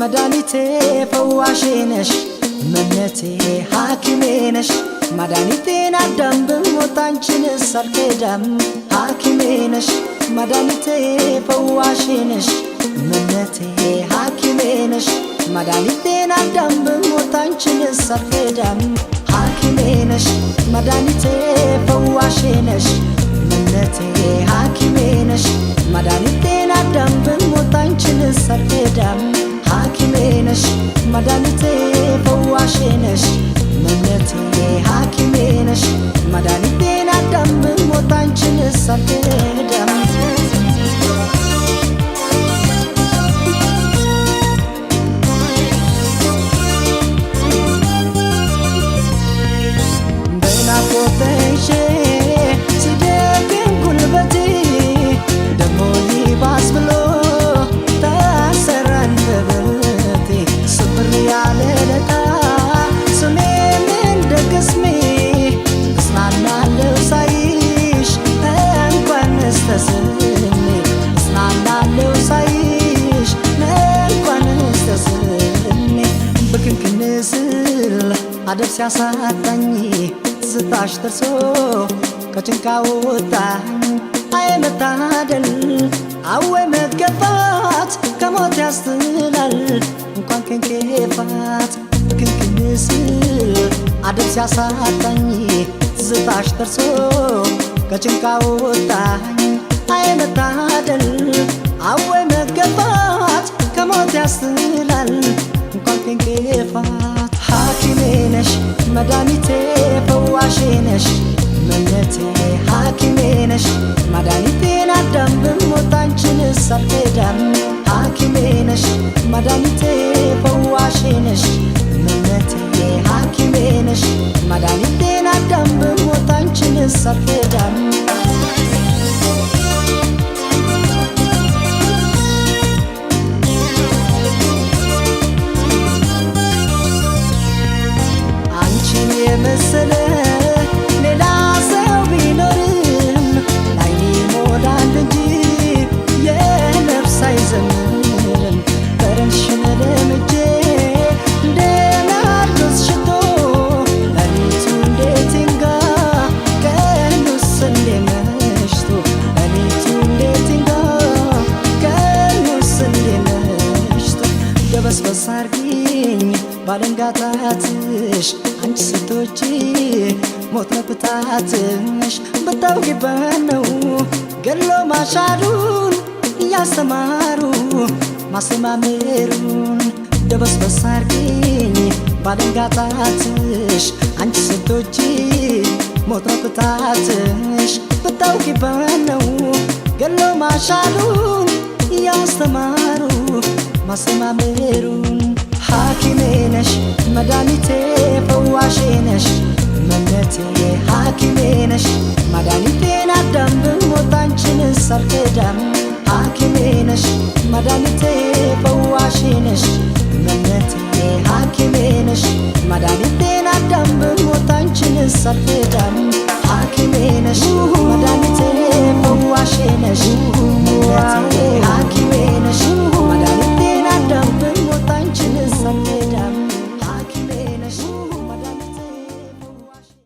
መድኃኒቴ ፈዋሼ ነሽ መነቴ ሐኪሜ ነሽ መድኃኒቴን አዳም ብሞት አንቺንስ አልክዳም ሐኪሜ ነሽ መድኃኒቴ ፈዋሼ ነሽ መነቴ ሐኪሜ ነሽ መድኃኒቴን አዳም ብሞት አንቺንስ አልክዳም ሐኪሜ ነሽ መድኃኒቴ ፈዋሼ ነሽ መነቴ ሐኪሜ ነሽ መድኃኒቴን አዳም ብሞት አንቺንስ አልክዳም ሐኪሜ ነሽ መድኃኒቴ ፈዋሼ ነሽ መነቴ ሐኪሜ ነሽ መድኃኒቴን አዳም ብሞት አንቺንስ አልክዳም በናፍቆትሽ ሲደክም ጉልበቴ ደሞ ይባስ ብሎ ታሰረ አንደበቴ ስብር ያለ ለታ ስሜን እንደ ቅስሜ እጽናናለሁ ሳይሽ እንኳንስ ተስሜ እጽናናለሁ ሳይሽ እንኳንስ ተስሜ ብክንክን ስል አደብ ሲያሳጣኝ ትዝታሽ ደርሶ ከጭንቃ ወጣኝ አይ መታደል አወይ መገፋት ከሞት ያስጥላል እንኳን ከንኬፋት ብክንክን ስል አደብ ሲያሳጣኝ ትዝታሽ ደርሶ ከጭንቃ ወጣኝ አይ መታደል አወይ መገፋት ከሞት ያስጥላል እንኳን ከንኬፋት ሐኪሜ ነሽ መድኃኒቴ ፈዋሼ ነሽ መነቴ ሐኪሜ ነሽ መድኃኒቴን አዳም ብሞት አንቺንስ አልክዳም ሐኪሜ ነሽ መድኃኒቴ ፈዋሼ ነሽ መነቴ ሐኪሜ ነሽ መድኃኒቴን አዳም ብሞት አንቺንስ አልክዳም የመሰለ ሌላ ሰው ቢኖርም ላይኔ ሞላል እንጂ የነፍስ አይዘምርም በረንሽን ለምጄ እንደ ናርዶስ ሽቶ ሌሊቱ እንዴት ይንጋ ቀኑስ እንዴ መሽቶ ሌሊቱ እንዴት ይንጋ ቀኑስ እንዴ መሽቶ ደበስበስ አርጊኝ ባለንጋታትሽ አንቺ ስቶች ሞት ነፍታትሽ ብታውቂበት ነው ገሎ ማሻሩን እያስተማሩ ማስተማመሩን ደበስበስ አርጊኝ ባለንጋታትሽ አንቺ ስቶች ሞት ነፍታትሽ ብታውቂበት ነው ገሎ ማሻሩን እያስተማሩ ማስተማመሩን ሐኪሜ ነሽ መድኃኒቴ ፈዋሼ ነሽ መነቴ ሐኪሜ ነሽ መድኃኒቴን አዳም ብሞት አንቺንስ አልክዳም ሐኪሜ ነሽ መድኃኒቴ ፈዋሼ ነሽ መነቴ